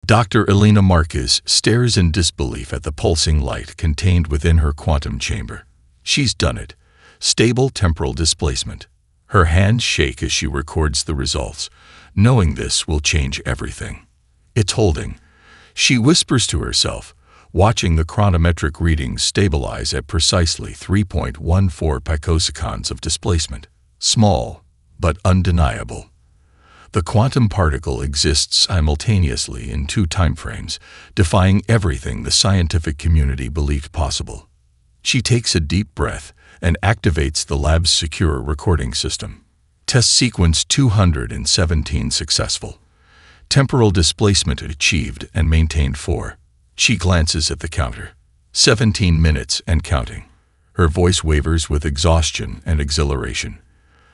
Dr. Elena Marquez stares in disbelief at the pulsing light contained within her quantum chamber. She's done it. Stable temporal displacement. Her hands shake as she records the results. Knowing this will change everything. It's holding. She whispers to herself, watching the chronometric readings stabilize at precisely 3.14 picoseconds of displacement. Small, but undeniable. The quantum particle exists simultaneously in two timeframes, defying everything the scientific community believed possible. She takes a deep breath and activates the lab's secure recording system. Test sequence 217 successful. Temporal displacement achieved and maintained 4. She glances at the counter. 17 minutes and counting. Her voice wavers with exhaustion and exhilaration.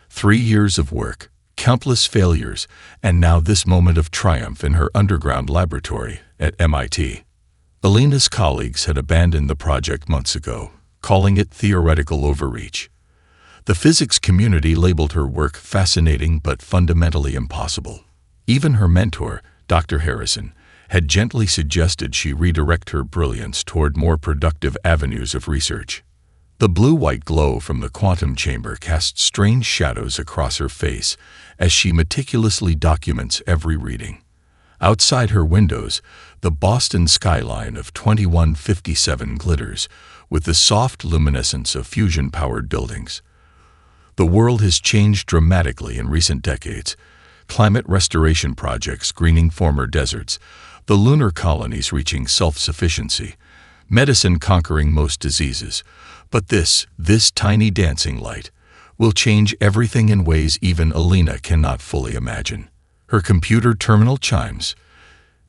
3 years of work, countless failures, and now this moment of triumph in her underground laboratory at MIT. Elena's colleagues had abandoned the project months ago, calling it theoretical overreach. The physics community labeled her work fascinating but fundamentally impossible. Even her mentor, Dr. Harrison, had gently suggested she redirect her brilliance toward more productive avenues of research. The blue-white glow from the quantum chamber casts strange shadows across her face as she meticulously documents every reading. Outside her windows, the Boston skyline of 2157 glitters with the soft luminescence of fusion-powered buildings. The world has changed dramatically in recent decades. Climate restoration projects greening former deserts, the lunar colonies reaching self-sufficiency, medicine conquering most diseases. But this tiny dancing light will change everything in ways even Elena cannot fully imagine. Her computer terminal chimes.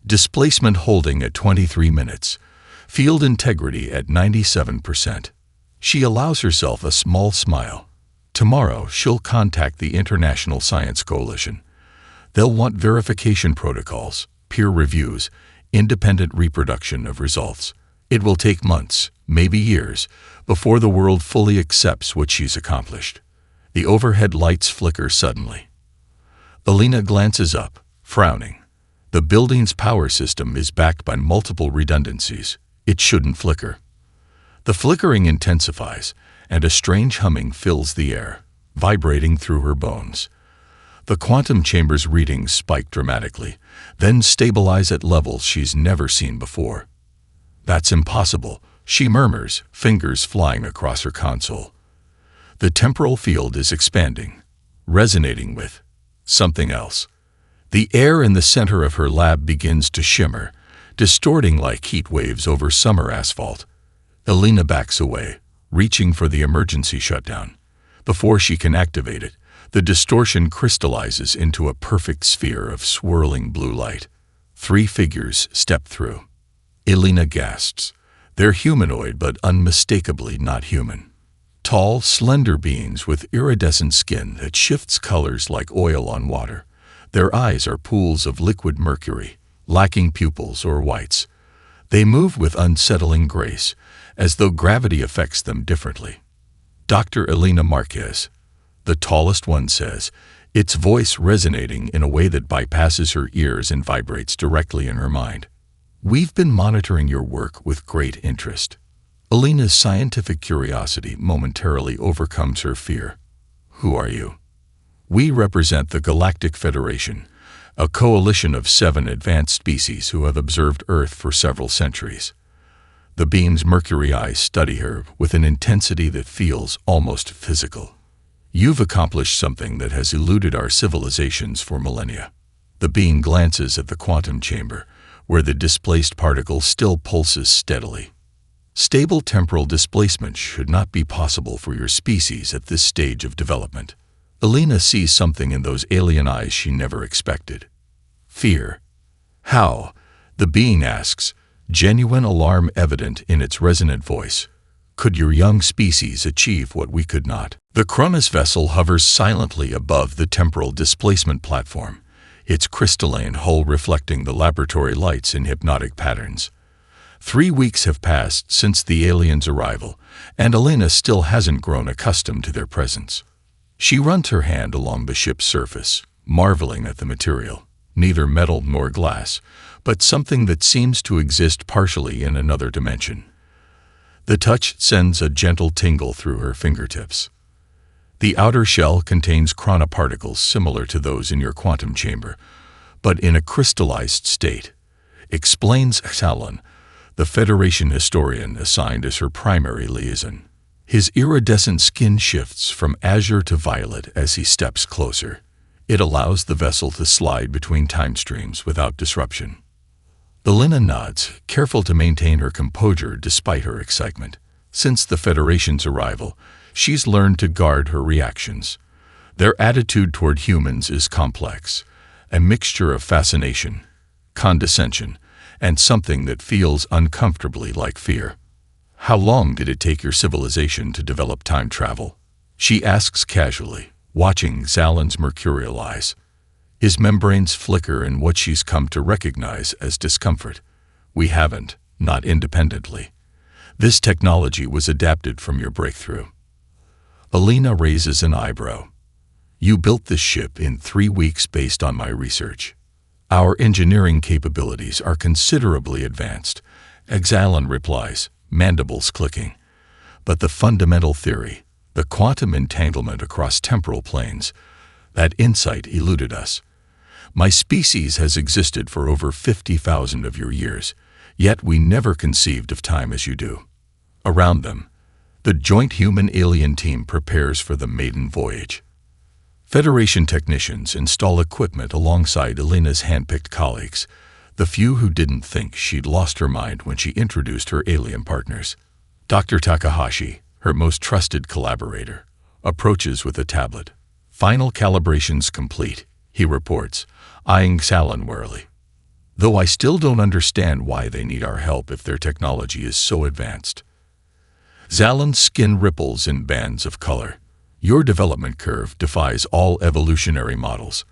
Displacement holding at 23 minutes. Field integrity at 97%. She allows herself a small smile. Tomorrow she'll contact the International Science Coalition. They'll want verification protocols, peer reviews, independent reproduction of results. It will take months, maybe years, before the world fully accepts what she's accomplished. The overhead lights flicker suddenly. Elena glances up, frowning. The building's power system is backed by multiple redundancies. It shouldn't flicker. The flickering intensifies, and a strange humming fills the air, vibrating through her bones. The quantum chamber's readings spike dramatically, then stabilize at levels she's never seen before. That's impossible, she murmurs, fingers flying across her console. The temporal field is expanding, resonating with something else. The air in the center of her lab begins to shimmer, distorting like heat waves over summer asphalt. Elena backs away, reaching for the emergency shutdown. Before she can activate it, the distortion crystallizes into a perfect sphere of swirling blue light. 3 figures step through. Elena gasps. They're humanoid but unmistakably not human. Tall, slender beings with iridescent skin that shifts colors like oil on water. Their eyes are pools of liquid mercury, lacking pupils or whites. They move with unsettling grace, as though gravity affects them differently. Dr. Elena Marquez, the tallest one, says, its voice resonating in a way that bypasses her ears and vibrates directly in her mind. We've been monitoring your work with great interest. Elena's scientific curiosity momentarily overcomes her fear. Who are you? We represent the Galactic Federation, a coalition of 7 advanced species who have observed Earth for several centuries. The being's mercury eyes study her with an intensity that feels almost physical. You've accomplished something that has eluded our civilizations for millennia. The being glances at the quantum chamber, where the displaced particle still pulses steadily. Stable temporal displacement should not be possible for your species at this stage of development. Elena sees something in those alien eyes she never expected. Fear. How? The being asks, genuine alarm evident in its resonant voice. Could your young species achieve what we could not? The Cronus vessel hovers silently above the temporal displacement platform, its crystalline hull reflecting the laboratory lights in hypnotic patterns. 3 weeks have passed since the aliens' arrival, and Elena still hasn't grown accustomed to their presence. She runs her hand along the ship's surface, marveling at the material. neither metal nor glass, but something that seems to exist partially in another dimension. The touch sends a gentle tingle through her fingertips. The outer shell contains chronoparticles similar to those in your quantum chamber, but in a crystallized state, explains Xalan, the Federation historian assigned as her primary liaison. His iridescent skin shifts from azure to violet as he steps closer. It allows the vessel to slide between time streams without disruption. Elena nods, careful to maintain her composure despite her excitement. Since the Federation's arrival, she's learned to guard her reactions. Their attitude toward humans is complex, a mixture of fascination, condescension, and something that feels uncomfortably like fear. "How long did it take your civilization to develop time travel?" she asks casually, watching Xalan's mercurial eyes. His membranes flicker in what she's come to recognize as discomfort. "We haven't, not independently. This technology was adapted from your breakthrough." Elena raises an eyebrow. "You built this ship in 3 weeks based on my research. Our engineering capabilities are considerably advanced," Xalan replies, mandibles clicking. "But the fundamental theory, the quantum entanglement across temporal planes, that insight eluded us. My species has existed for over 50,000 of your years, yet we never conceived of time as you do." Around them, the joint human-alien team prepares for the maiden voyage. Federation technicians install equipment alongside Elena's handpicked colleagues, the few who didn't think she'd lost her mind when she introduced her alien partners. Dr. Takahashi, her most trusted collaborator, approaches with a tablet. "Final calibrations complete," he reports, eyeing Xalan warily. "Though I still don't understand why they need our help if their technology is so advanced." Xalan's skin ripples in bands of color. "Your development curve defies all evolutionary models,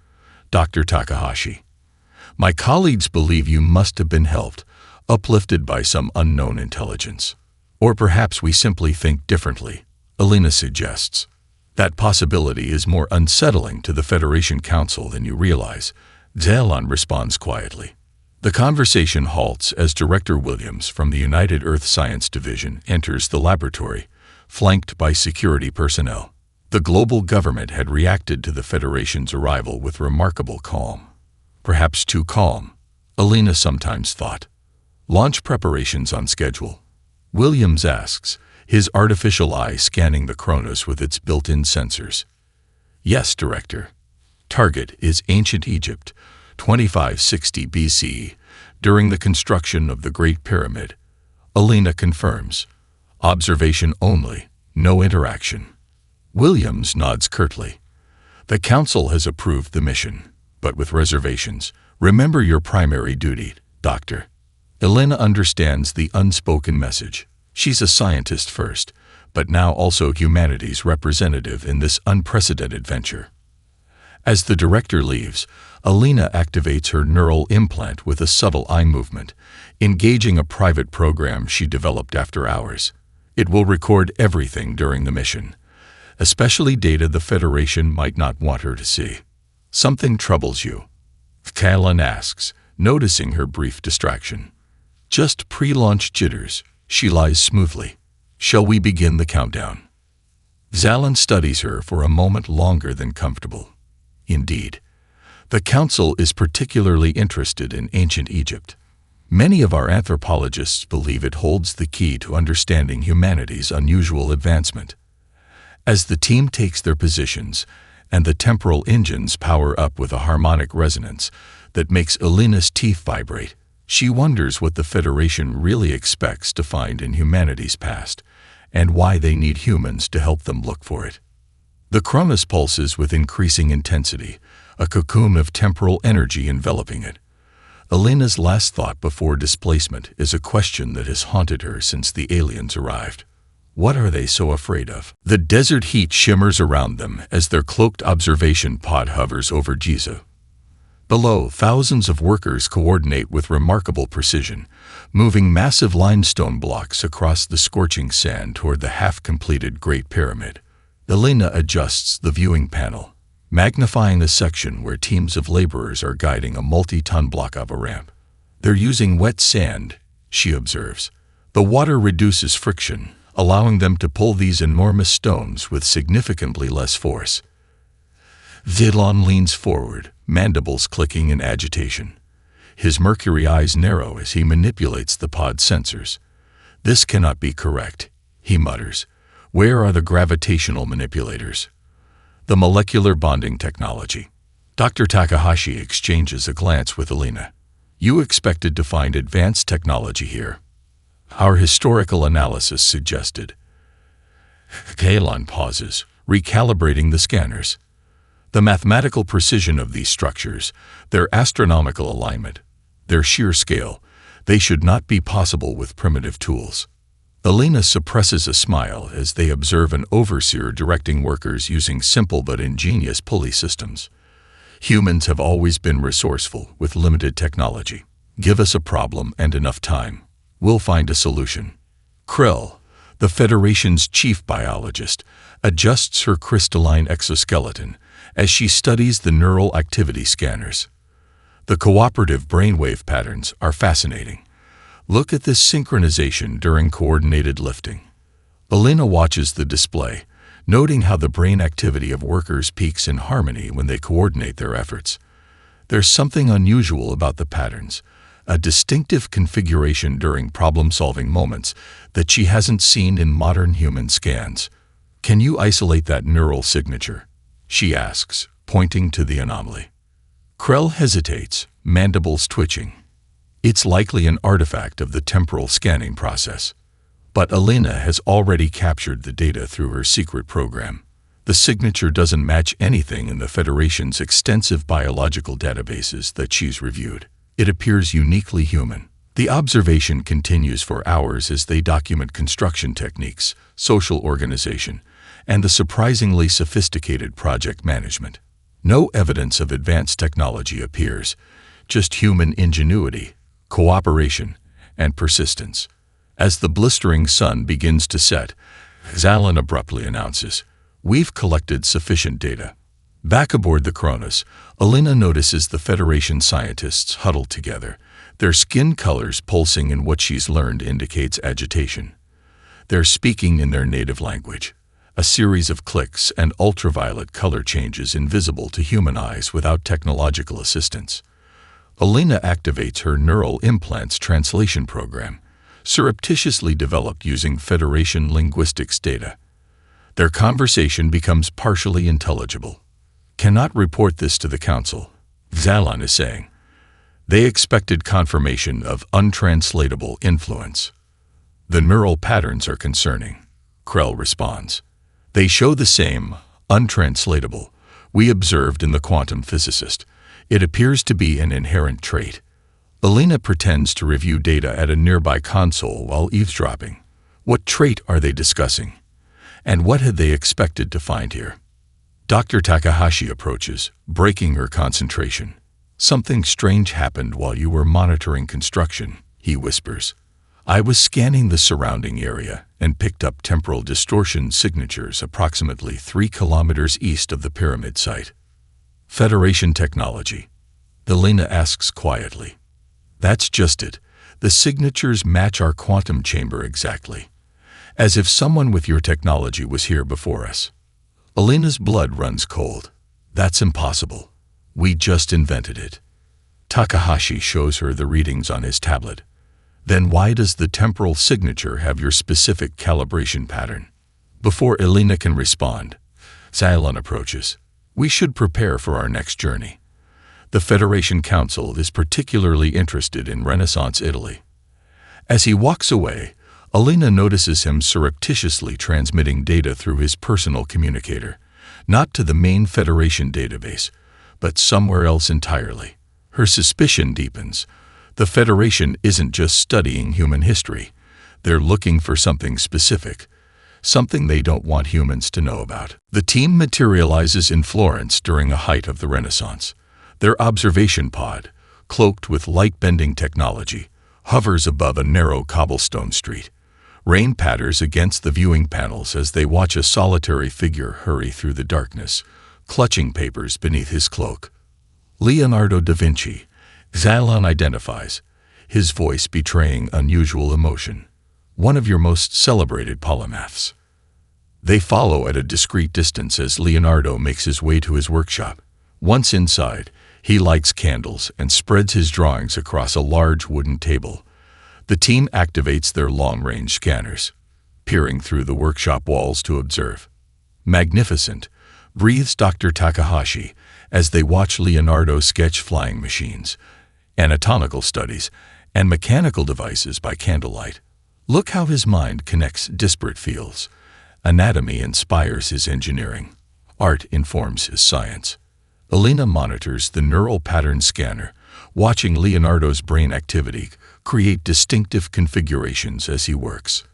Dr. Takahashi. My colleagues believe you must have been helped, uplifted by some unknown intelligence. Or perhaps we simply think differently," Elena suggests. "That possibility is more unsettling to the Federation Council than you realize," Xalan responds quietly. The conversation halts as Director Williams from the United Earth Science Division enters the laboratory, flanked by security personnel. The global government had reacted to the Federation's arrival with remarkable calm. Perhaps too calm, Elena sometimes thought. "Launch preparations on schedule?" Williams asks, his artificial eye scanning the Kronos with its built-in sensors. "Yes, Director. Target is ancient Egypt, 2560 BC, during the construction of the Great Pyramid," Elena confirms. "Observation only, no interaction." Williams nods curtly. "The Council has approved the mission, but with reservations. Remember your primary duty, Doctor." Elena understands the unspoken message. She's a scientist first, but now also humanity's representative in this unprecedented venture. As the director leaves, Elena activates her neural implant with a subtle eye movement, engaging a private program she developed after hours. It will record everything during the mission, especially data the Federation might not want her to see. "Something troubles you?" Xalan asks, noticing her brief distraction. "Just pre-launch jitters," she lies smoothly. "Shall we begin the countdown?" Xalan studies her for a moment longer than comfortable. Indeed, the Council is particularly interested in ancient Egypt. Many of our anthropologists believe it holds the key to understanding humanity's unusual advancement. As the team takes their positions, and the temporal engines power up with a harmonic resonance that makes Elena's teeth vibrate, she wonders what the Federation really expects to find in humanity's past, and why they need humans to help them look for it. The Kronos pulses with increasing intensity, a cocoon of temporal energy enveloping it. Elena's last thought before displacement is a question that has haunted her since the aliens arrived. What are they so afraid of? The desert heat shimmers around them as their cloaked observation pod hovers over Giza. Below, thousands of workers coordinate with remarkable precision, moving massive limestone blocks across the scorching sand toward the half-completed Great Pyramid. Elena adjusts the viewing panel, magnifying a section where teams of laborers are guiding a multi-ton block up a ramp. They're using wet sand, she observes. The water reduces friction, allowing them to pull these enormous stones with significantly less force. Zidlon leans forward, mandibles clicking in agitation. His mercury eyes narrow as he manipulates the pod sensors. "This cannot be correct," he mutters. "Where are the gravitational manipulators? The molecular bonding technology." Dr. Takahashi exchanges a glance with Alina. "You expected to find advanced technology here. Our historical analysis suggested." Kalon pauses, recalibrating the scanners. The mathematical precision of these structures, their astronomical alignment, their sheer scale, they should not be possible with primitive tools. Alina suppresses a smile as they observe an overseer directing workers using simple but ingenious pulley systems. Humans have always been resourceful with limited technology. Give us a problem and enough time. We'll find a solution. Krell, the Federation's chief biologist, adjusts her crystalline exoskeleton as she studies the neural activity scanners. The cooperative brainwave patterns are fascinating. Look at this synchronization during coordinated lifting. Alina watches the display, noting how the brain activity of workers peaks in harmony when they coordinate their efforts. There's something unusual about the patterns, a distinctive configuration during problem-solving moments that she hasn't seen in modern human scans. "Can you isolate that neural signature?" she asks, pointing to the anomaly. Krell hesitates, mandibles twitching. It's likely an artifact of the temporal scanning process. But Alina has already captured the data through her secret program. The signature doesn't match anything in the Federation's extensive biological databases that she's reviewed. It appears uniquely human. The observation continues for hours as they document construction techniques, social organization, and the surprisingly sophisticated project management. No evidence of advanced technology appears, just human ingenuity, cooperation, and persistence. As the blistering sun begins to set, Zalin abruptly announces, "We've collected sufficient data." Back aboard the Cronus, Alina notices the Federation scientists huddled together. Their skin colors pulsing in what she's learned indicates agitation. They're speaking in their native language. A series of clicks and ultraviolet color changes invisible to human eyes without technological assistance. Alina activates her neural implants translation program, surreptitiously developed using Federation linguistics data. Their conversation becomes partially intelligible. "Cannot report this to the Council," Zalon is saying. They expected confirmation of untranslatable influence. "The neural patterns are concerning," Krell responds. "They show the same, untranslatable, we observed in the quantum physicist. It appears to be an inherent trait." Alina pretends to review data at a nearby console while eavesdropping. What trait are they discussing? And what had they expected to find here? Dr. Takahashi approaches, breaking her concentration. "Something strange happened while you were monitoring construction," he whispers. "I was scanning the surrounding area and picked up temporal distortion signatures approximately 3 kilometers east of the pyramid site." "Federation technology?" Alina asks quietly. "That's just it. The signatures match our quantum chamber exactly. As if someone with your technology was here before us." Alina's blood runs cold. "That's impossible. We just invented it." Takahashi shows her the readings on his tablet. "Then why does the temporal signature have your specific calibration pattern?" Before Alina can respond, Zalon approaches. "We should prepare for our next journey. The Federation Council is particularly interested in Renaissance Italy." As he walks away, Alina notices him surreptitiously transmitting data through his personal communicator, not to the main Federation database, but somewhere else entirely. Her suspicion deepens. The Federation isn't just studying human history. They're looking for something specific, something they don't want humans to know about. The team materializes in Florence during the height of the Renaissance. Their observation pod, cloaked with light-bending technology, hovers above a narrow cobblestone street. Rain patters against the viewing panels as they watch a solitary figure hurry through the darkness, clutching papers beneath his cloak. Leonardo da Vinci, Xylon identifies, his voice betraying unusual emotion. One of your most celebrated polymaths. They follow at a discreet distance as Leonardo makes his way to his workshop. Once inside, he lights candles and spreads his drawings across a large wooden table. The team activates their long-range scanners, peering through the workshop walls to observe. Magnificent, breathes Dr. Takahashi as they watch Leonardo sketch flying machines, anatomical studies, and mechanical devices by candlelight. Look how his mind connects disparate fields. Anatomy inspires his engineering. Art informs his science. Elena monitors the neural pattern scanner, watching Leonardo's brain activity create distinctive configurations as he works.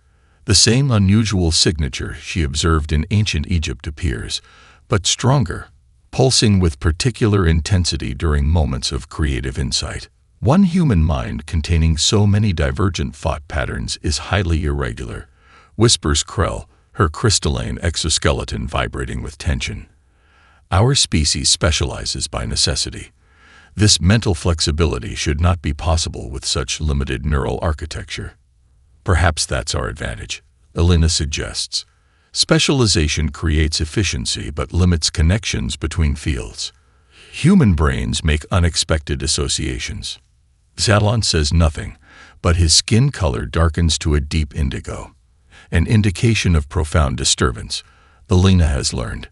The same unusual signature she observed in ancient Egypt appears, but stronger, pulsing with particular intensity during moments of creative insight. One human mind containing so many divergent thought patterns is highly irregular, whispers Krell, her crystalline exoskeleton vibrating with tension. Our species specializes by necessity. This mental flexibility should not be possible with such limited neural architecture. Perhaps that's our advantage, Elena suggests. Specialization creates efficiency but limits connections between fields. Human brains make unexpected associations. Xylon says nothing, but his skin color darkens to a deep indigo, an indication of profound disturbance, Elena has learned.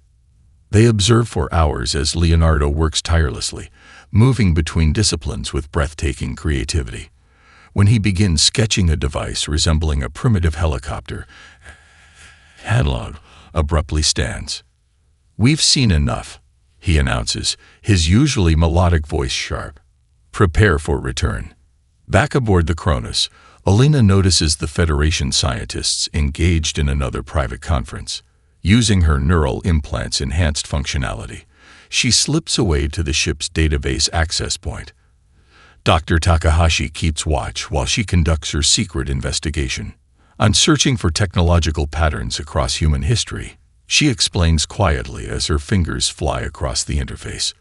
They observe for hours as Leonardo works tirelessly, moving between disciplines with breathtaking creativity. When he begins sketching a device resembling a primitive helicopter, Hadlon abruptly stands. "We've seen enough," he announces, his usually melodic voice sharp. "Prepare for return." Back aboard the Cronus, Elena notices the Federation scientists engaged in another private conference. Using her neural implants' enhanced functionality, she slips away to the ship's database access point. Dr. Takahashi keeps watch while she conducts her secret investigation. "I'm searching for technological patterns across human history," she explains quietly as her fingers fly across the interface,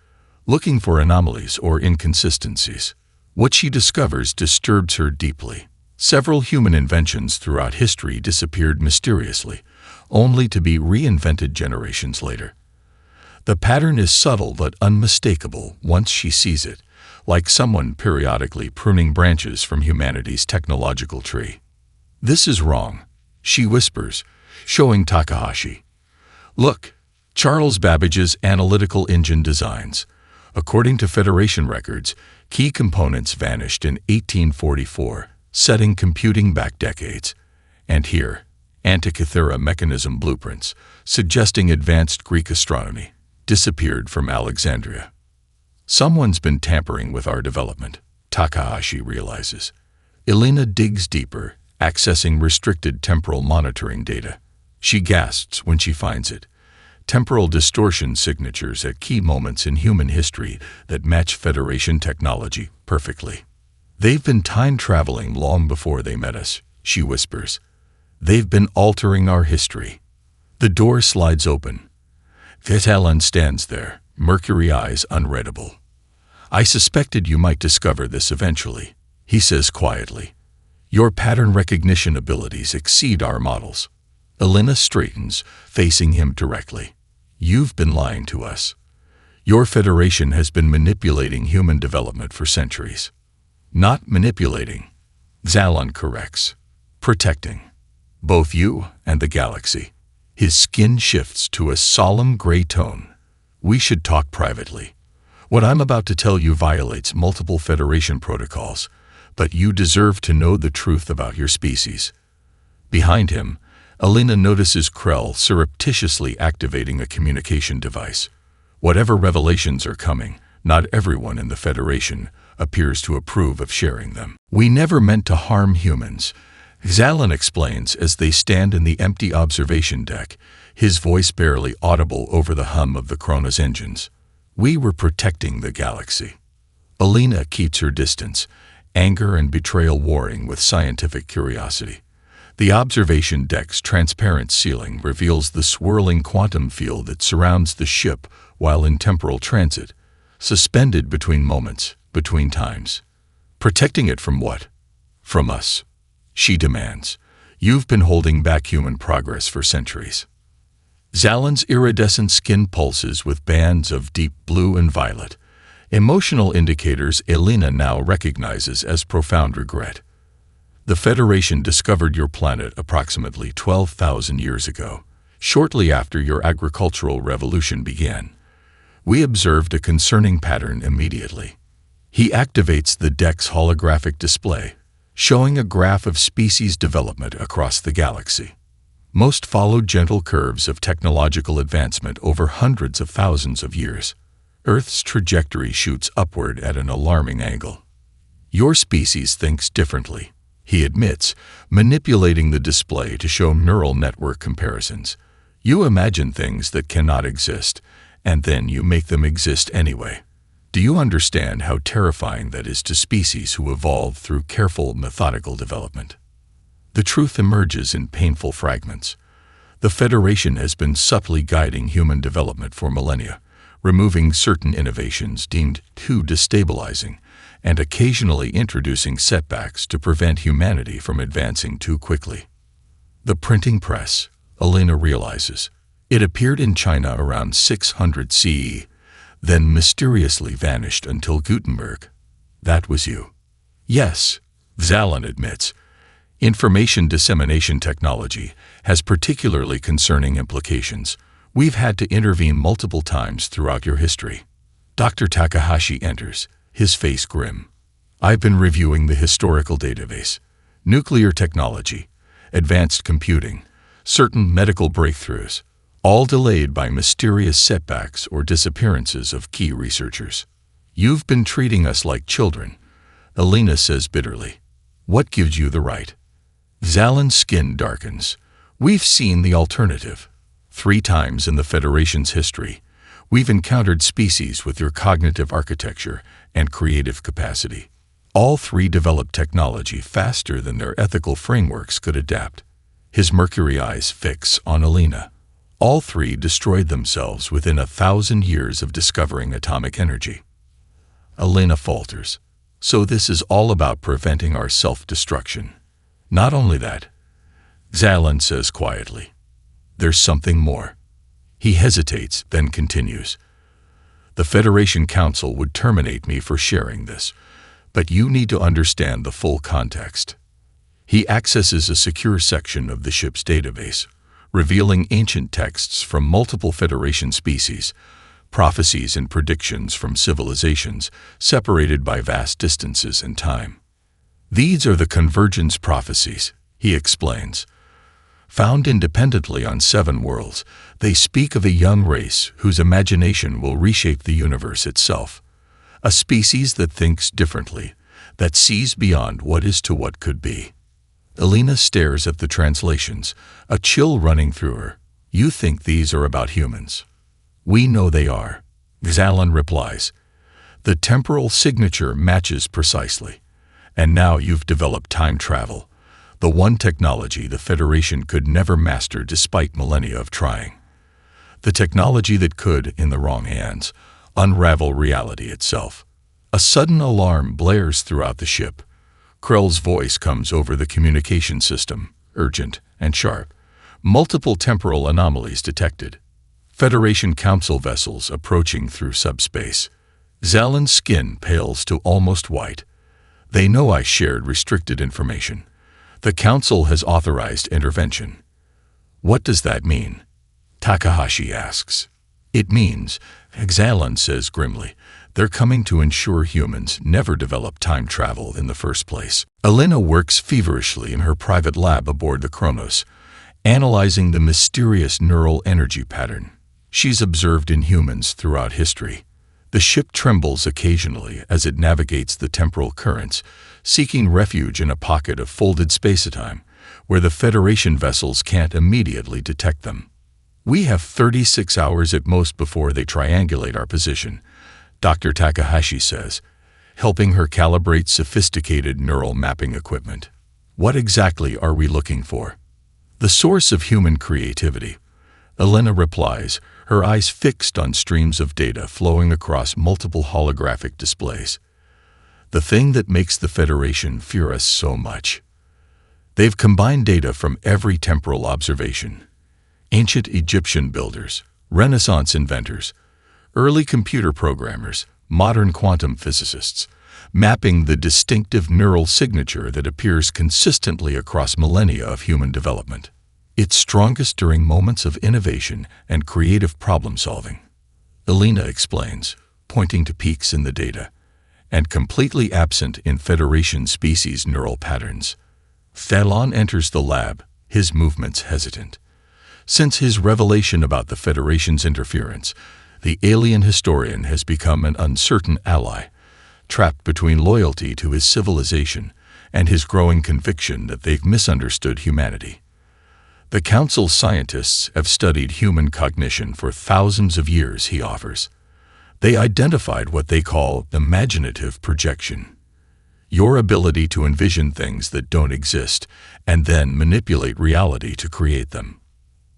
looking for anomalies or inconsistencies. What she discovers disturbs her deeply. Several human inventions throughout history disappeared mysteriously, only to be reinvented generations later. The pattern is subtle but unmistakable once she sees it, like someone periodically pruning branches from humanity's technological tree. "This is wrong," she whispers, showing Takahashi. "Look, Charles Babbage's analytical engine designs. According to Federation records, key components vanished in 1844, setting computing back decades. And here, Antikythera mechanism blueprints, suggesting advanced Greek astronomy, disappeared from Alexandria. Someone's been tampering with our development," Takahashi realizes. Elena digs deeper, accessing restricted temporal monitoring data. She gasps when she finds it. Temporal distortion signatures at key moments in human history that match Federation technology perfectly. "They've been time-traveling long before they met us," she whispers. "They've been altering our history." The door slides open. Catalan stands there, mercury eyes unreadable. "I suspected you might discover this eventually," he says quietly. "Your pattern recognition abilities exceed our models." Elena straightens, facing him directly. "You've been lying to us. Your Federation has been manipulating human development for centuries." "Not manipulating," Xylon corrects. "Protecting. Both you and the galaxy." His skin shifts to a solemn gray tone. "We should talk privately. What I'm about to tell you violates multiple Federation protocols, but you deserve to know the truth about your species." Behind him, Elena notices Krell surreptitiously activating a communication device. Whatever revelations are coming, not everyone in the Federation appears to approve of sharing them. "We never meant to harm humans," Xylon explains as they stand in the empty observation deck, his voice barely audible over the hum of the Cronus engines. "We were protecting the galaxy." Elena keeps her distance, anger and betrayal warring with scientific curiosity. The observation deck's transparent ceiling reveals the swirling quantum field that surrounds the ship while in temporal transit, suspended between moments, between times. Protecting it from what? From us. She demands. You've been holding back human progress for centuries. Zalan's iridescent skin pulses with bands of deep blue and violet, emotional indicators Elena now recognizes as profound regret. The Federation discovered your planet approximately 12,000 years ago, shortly after your agricultural revolution began. We observed a concerning pattern immediately. He activates the deck's holographic display, showing a graph of species development across the galaxy. Most followed gentle curves of technological advancement over hundreds of thousands of years. Earth's trajectory shoots upward at an alarming angle. Your species thinks differently, he admits, manipulating the display to show neural network comparisons. You imagine things that cannot exist, and then you make them exist anyway. Do you understand how terrifying that is to species who evolve through careful, methodical development? The truth emerges in painful fragments. The Federation has been subtly guiding human development for millennia, removing certain innovations deemed too destabilizing, and occasionally introducing setbacks to prevent humanity from advancing too quickly. The printing press, Elena realizes. It appeared in China around 600 CE, then mysteriously vanished until Gutenberg. That was you. Yes, Zalan admits. Information dissemination technology has particularly concerning implications. We've had to intervene multiple times throughout your history. Dr. Takahashi enters, his face grim. I've been reviewing the historical database. Nuclear technology, advanced computing, certain medical breakthroughs, all delayed by mysterious setbacks or disappearances of key researchers. You've been treating us like children, Elena says bitterly. What gives you the right? Zalan's skin darkens. We've seen the alternative. 3 times in the Federation's history, we've encountered species with your cognitive architecture and creative capacity. All 3 developed technology faster than their ethical frameworks could adapt. His mercury eyes fix on Elena. All 3 destroyed themselves within 1,000 years of discovering atomic energy. Elena falters. So this is all about preventing our self-destruction. Not only that, Zalan says quietly. There's something more. He hesitates, then continues. The Federation Council would terminate me for sharing this, but you need to understand the full context. He accesses a secure section of the ship's database, revealing ancient texts from multiple Federation species, prophecies and predictions from civilizations separated by vast distances and time. These are the convergence prophecies, he explains. Found independently on 7 worlds, they speak of a young race whose imagination will reshape the universe itself. A species that thinks differently, that sees beyond what is to what could be. Elena stares at the translations, a chill running through her. You think these are about humans? We know they are. Zalan replies. The temporal signature matches precisely. And now you've developed time travel, the one technology the Federation could never master despite millennia of trying. The technology that could, in the wrong hands, unravel reality itself. A sudden alarm blares throughout the ship. Krell's voice comes over the communication system, urgent and sharp. Multiple temporal anomalies detected. Federation Council vessels approaching through subspace. Zalan's skin pales to almost white. They know I shared restricted information. The Council has authorized intervention. What does that mean? Takahashi asks. It means, Zalan says grimly, they're coming to ensure humans never develop time travel in the first place. Elena works feverishly in her private lab aboard the Kronos, analyzing the mysterious neural energy pattern she's observed in humans throughout history. The ship trembles occasionally as it navigates the temporal currents, seeking refuge in a pocket of folded space-time, where the Federation vessels can't immediately detect them. We have 36 hours at most before they triangulate our position, Dr. Takahashi says, helping her calibrate sophisticated neural mapping equipment. What exactly are we looking for? The source of human creativity, Elena replies, her eyes fixed on streams of data flowing across multiple holographic displays. The thing that makes the Federation fear us so much. They've combined data from every temporal observation. Ancient Egyptian builders, Renaissance inventors, early computer programmers, modern quantum physicists, mapping the distinctive neural signature that appears consistently across millennia of human development. It's strongest during moments of innovation and creative problem-solving. Elena explains, pointing to peaks in the data, and completely absent in Federation species neural patterns. Thalon enters the lab, his movements hesitant. Since his revelation about the Federation's interference, the alien historian has become an uncertain ally, trapped between loyalty to his civilization and his growing conviction that they've misunderstood humanity. The Council's scientists have studied human cognition for thousands of years, he offers. They identified what they call imaginative projection. Your ability to envision things that don't exist and then manipulate reality to create them.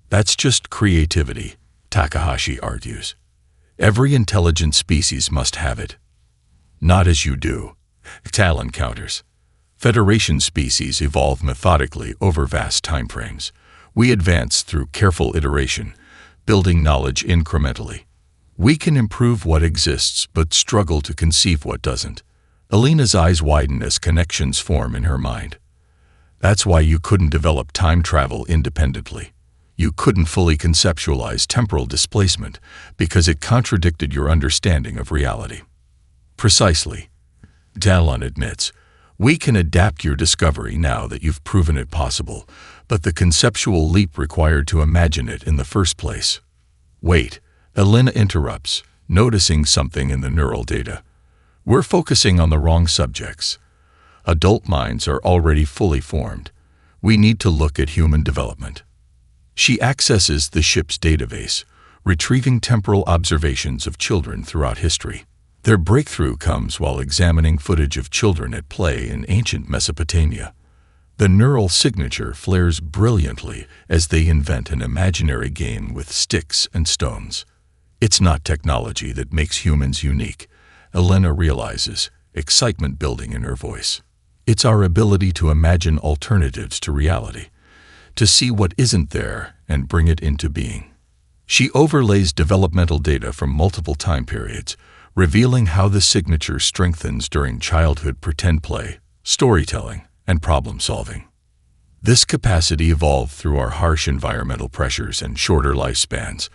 That's just creativity, Takahashi argues. Every intelligent species must have it. Not as you do, Talon counters. Federation species evolve methodically over vast timeframes. We advance through careful iteration, building knowledge incrementally. We can improve what exists but struggle to conceive what doesn't. Elena's eyes widen as connections form in her mind. That's why you couldn't develop time travel independently. You couldn't fully conceptualize temporal displacement because it contradicted your understanding of reality. Precisely. Talon admits, we can adapt your discovery now that you've proven it possible, but the conceptual leap required to imagine it in the first place. Wait, Elena interrupts, noticing something in the neural data. We're focusing on the wrong subjects. Adult minds are already fully formed. We need to look at human development. She accesses the ship's database, retrieving temporal observations of children throughout history. Their breakthrough comes while examining footage of children at play in ancient Mesopotamia. The neural signature flares brilliantly as they invent an imaginary game with sticks and stones. It's not technology that makes humans unique, Elena realizes, excitement building in her voice. It's our ability to imagine alternatives to reality, to see what isn't there and bring it into being. She overlays developmental data from multiple time periods, revealing how the signature strengthens during childhood pretend play, storytelling, and problem-solving. This capacity evolved through our harsh environmental pressures and shorter lifespans.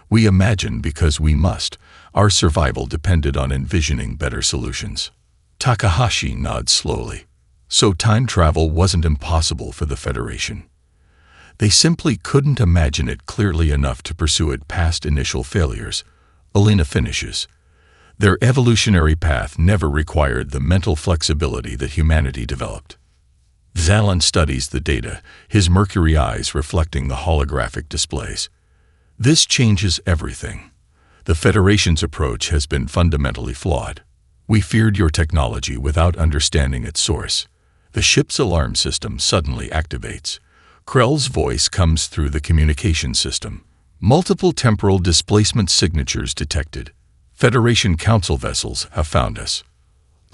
We imagine because we must. Our survival depended on envisioning better solutions. Takahashi nods slowly. So time travel wasn't impossible for the Federation. They simply couldn't imagine it clearly enough to pursue it past initial failures. Elena finishes. Their evolutionary path never required the mental flexibility that humanity developed. Zalon studies the data, his mercury eyes reflecting the holographic displays. This changes everything. The Federation's approach has been fundamentally flawed. We feared your technology without understanding its source. The ship's alarm system suddenly activates. Krell's voice comes through the communication system. Multiple temporal displacement signatures detected. Federation Council vessels have found us.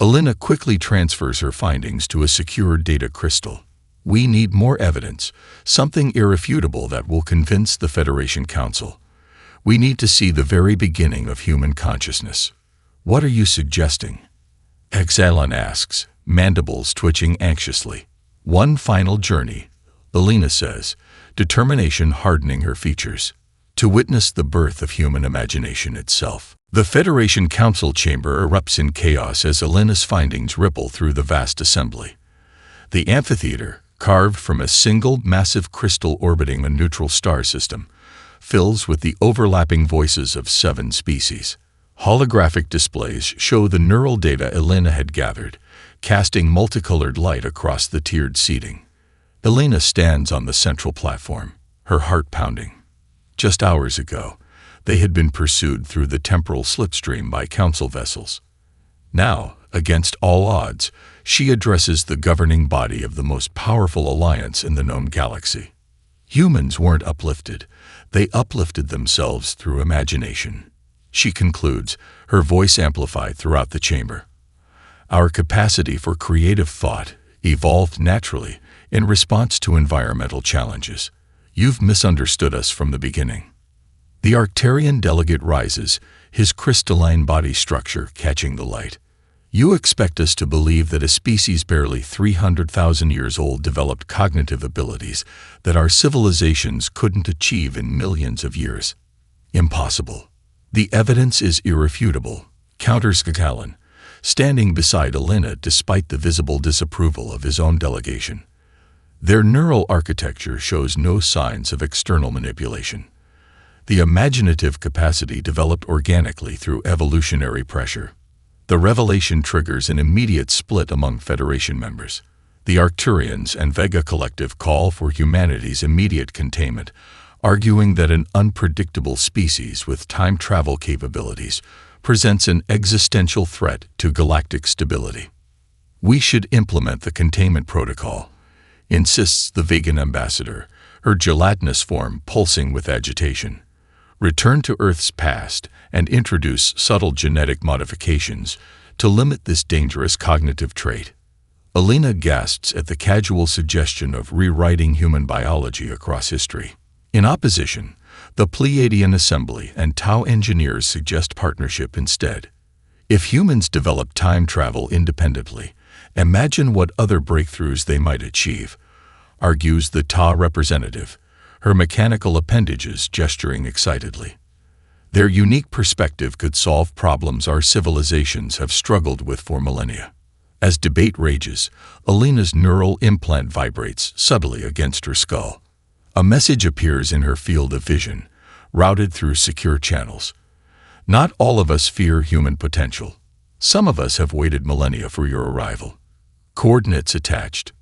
Elena quickly transfers her findings to a secure data crystal. We need more evidence, something irrefutable that will convince the Federation Council. We need to see the very beginning of human consciousness. What are you suggesting? Exalon asks, mandibles twitching anxiously. One final journey, Elena says, determination hardening her features, to witness the birth of human imagination itself. The Federation Council chamber erupts in chaos as Elena's findings ripple through the vast assembly. The amphitheater, carved from a single massive crystal orbiting a neutral star system, fills with the overlapping voices of 7 species. Holographic displays show the neural data Elena had gathered, casting multicolored light across the tiered seating. Elena stands on the central platform, her heart pounding. Just hours ago, they had been pursued through the temporal slipstream by council vessels. Now, against all odds, she addresses the governing body of the most powerful alliance in the known galaxy. Humans weren't uplifted. They uplifted themselves through imagination. She concludes, her voice amplified throughout the chamber. Our capacity for creative thought evolved naturally in response to environmental challenges. You've misunderstood us from the beginning. The Arcturian delegate rises, his crystalline body structure catching the light. You expect us to believe that a species barely 300,000 years old developed cognitive abilities that our civilizations couldn't achieve in millions of years. Impossible. The evidence is irrefutable, counters Gagalan, standing beside Alina despite the visible disapproval of his own delegation. Their neural architecture shows no signs of external manipulation. The imaginative capacity developed organically through evolutionary pressure. The revelation triggers an immediate split among Federation members. The Arcturians and Vega Collective call for humanity's immediate containment, arguing that an unpredictable species with time travel capabilities presents an existential threat to galactic stability. We should implement the containment protocol, insists the vegan ambassador, her gelatinous form pulsing with agitation. Return to Earth's past and introduce subtle genetic modifications to limit this dangerous cognitive trait. Alina gasps at the casual suggestion of rewriting human biology across history. In opposition, the Pleiadian Assembly and Tau engineers suggest partnership instead. If humans develop time travel independently, imagine what other breakthroughs they might achieve, argues the Tau representative, her mechanical appendages gesturing excitedly. Their unique perspective could solve problems our civilizations have struggled with for millennia. As debate rages, Alina's neural implant vibrates subtly against her skull. A message appears in her field of vision, routed through secure channels. Not all of us fear human potential. Some of us have waited millennia for your arrival. Coordinates attached.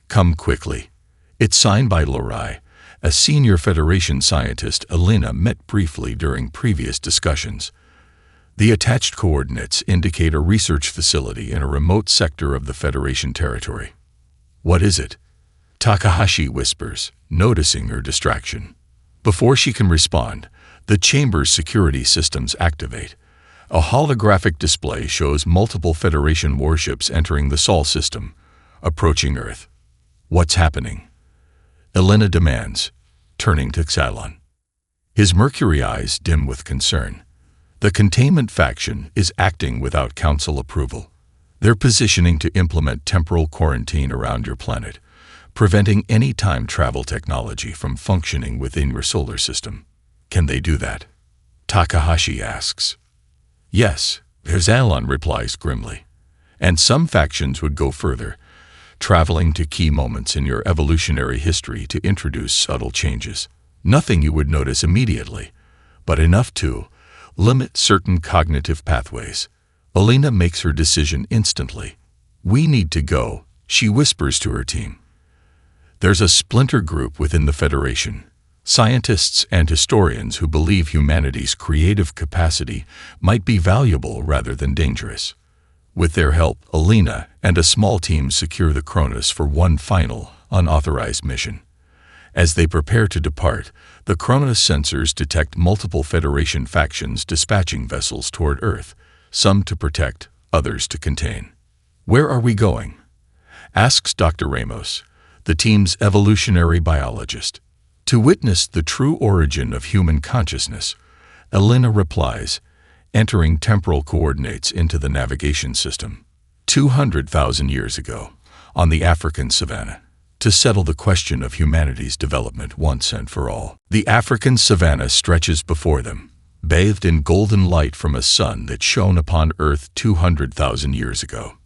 Come quickly. It's signed by Lorai, a senior Federation scientist Alina met briefly during previous discussions. The attached coordinates indicate a research facility in a remote sector of the Federation territory. What is it? Takahashi whispers, noticing her distraction. Before she can respond, the chamber's security systems activate. A holographic display shows multiple Federation warships entering the Sol system, approaching Earth. What's happening? Alina demands, turning to Xylon. His mercury eyes dim with concern. The containment faction is acting without council approval. They're positioning to implement temporal quarantine around your planet, preventing any time travel technology from functioning within your solar system. Can they do that? Takahashi asks. Yes, Xylon replies grimly. And some factions would go further, traveling to key moments in your evolutionary history to introduce subtle changes. Nothing you would notice immediately, but enough to limit certain cognitive pathways. Alina makes her decision instantly. We need to go, she whispers to her team. There's a splinter group within the Federation, scientists and historians who believe humanity's creative capacity might be valuable rather than dangerous. With their help, Alina and a small team secure the Cronus for one final, unauthorized mission. As they prepare to depart, the Cronus sensors detect multiple Federation factions dispatching vessels toward Earth, some to protect, others to contain. Where are we going? Asks Dr. Ramos, the team's evolutionary biologist. To witness the true origin of human consciousness, Alina replies, entering temporal coordinates into the navigation system. 200,000 years ago, on the African savanna, to settle the question of humanity's development once and for all. The African savanna stretches before them, bathed in golden light from a sun that shone upon Earth 200,000 years ago.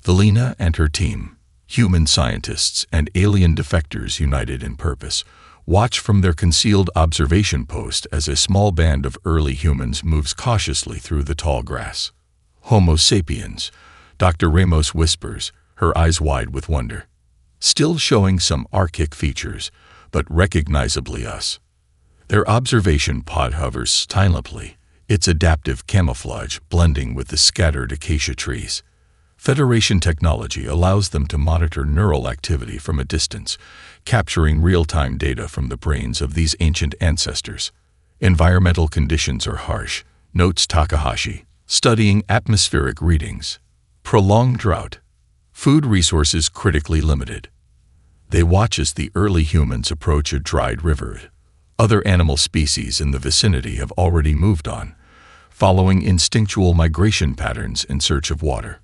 Alina and her team, human scientists and alien defectors united in purpose, watch from their concealed observation post as a small band of early humans moves cautiously through the tall grass. Homo sapiens, Dr. Ramos whispers, her eyes wide with wonder. Still showing some archaic features, but recognizably us. Their observation pod hovers silently, its adaptive camouflage blending with the scattered acacia trees. Federation technology allows them to monitor neural activity from a distance, capturing real-time data from the brains of these ancient ancestors. Environmental conditions are harsh, notes Takahashi, studying atmospheric readings. Prolonged drought. Food resources critically limited. They watch as the early humans approach a dried river. Other animal species in the vicinity have already moved on, following instinctual migration patterns in search of water.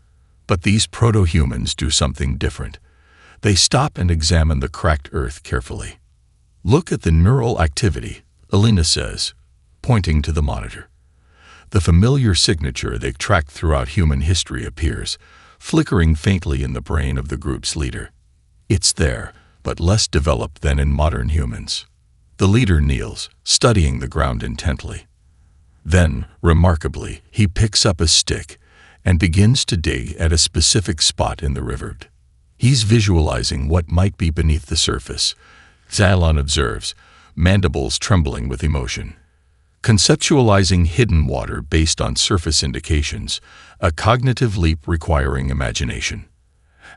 But these proto-humans do something different. They stop and examine the cracked earth carefully. Look at the neural activity, Alina says, pointing to the monitor. The familiar signature they've tracked throughout human history appears, flickering faintly in the brain of the group's leader. It's there, but less developed than in modern humans. The leader kneels, studying the ground intently. Then, remarkably, he picks up a stick and begins to dig at a specific spot in the river. He's visualizing what might be beneath the surface, Zalon observes, mandibles trembling with emotion. Conceptualizing hidden water based on surface indications, a cognitive leap requiring imagination.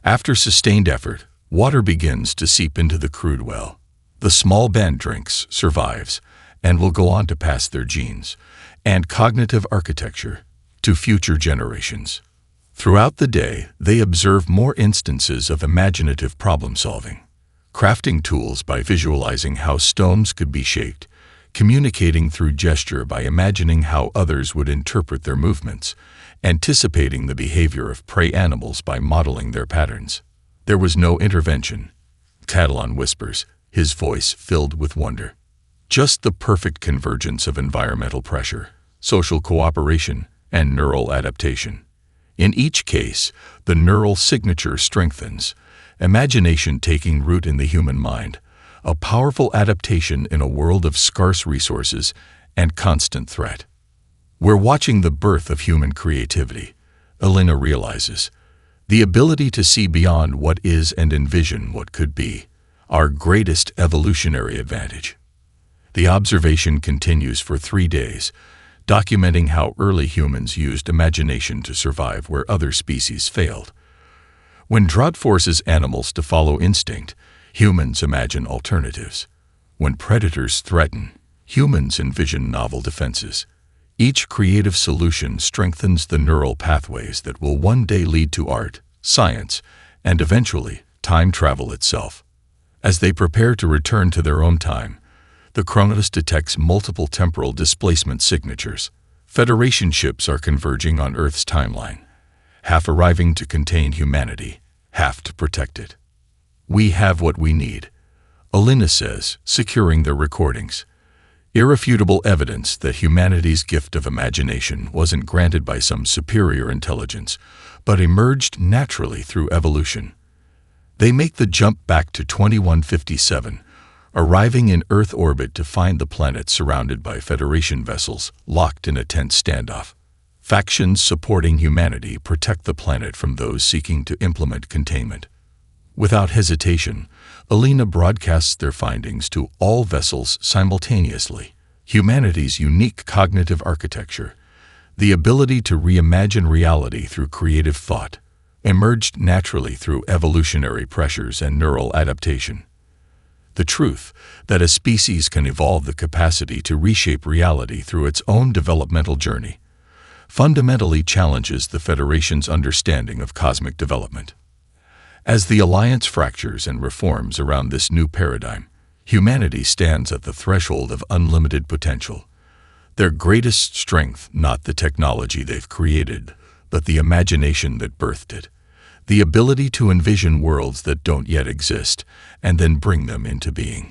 After sustained effort, water begins to seep into the crude well. The small band drinks, survives, and will go on to pass their genes and cognitive architecture to future generations. Throughout the day, they observe more instances of imaginative problem-solving, crafting tools by visualizing how stones could be shaped, communicating through gesture by imagining how others would interpret their movements, anticipating the behavior of prey animals by modeling their patterns. There was no intervention, Catalan whispers, his voice filled with wonder. Just the perfect convergence of environmental pressure, social cooperation, and neural adaptation. In each case, the neural signature strengthens, imagination taking root in the human mind, a powerful adaptation in a world of scarce resources and constant threat. We're watching the birth of human creativity, Alina realizes, the ability to see beyond what is and envision what could be, our greatest evolutionary advantage. The observation continues for 3 days, documenting how early humans used imagination to survive where other species failed. When drought forces animals to follow instinct, humans imagine alternatives. When predators threaten, humans envision novel defenses. Each creative solution strengthens the neural pathways that will one day lead to art, science, and eventually, time travel itself. As they prepare to return to their own time, the Chronos detects multiple temporal displacement signatures. Federation ships are converging on Earth's timeline, half arriving to contain humanity, half to protect it. We have what we need, Alina says, securing their recordings. Irrefutable evidence that humanity's gift of imagination wasn't granted by some superior intelligence, but emerged naturally through evolution. They make the jump back to 2157, arriving in Earth orbit to find the planet surrounded by Federation vessels locked in a tense standoff. Factions supporting humanity protect the planet from those seeking to implement containment. Without hesitation, Alina broadcasts their findings to all vessels simultaneously. Humanity's unique cognitive architecture, the ability to reimagine reality through creative thought, emerged naturally through evolutionary pressures and neural adaptation. The truth that a species can evolve the capacity to reshape reality through its own developmental journey fundamentally challenges the Federation's understanding of cosmic development. As the Alliance fractures and reforms around this new paradigm, humanity stands at the threshold of unlimited potential. Their greatest strength, not the technology they've created, but the imagination that birthed it. The ability to envision worlds that don't yet exist and then bring them into being.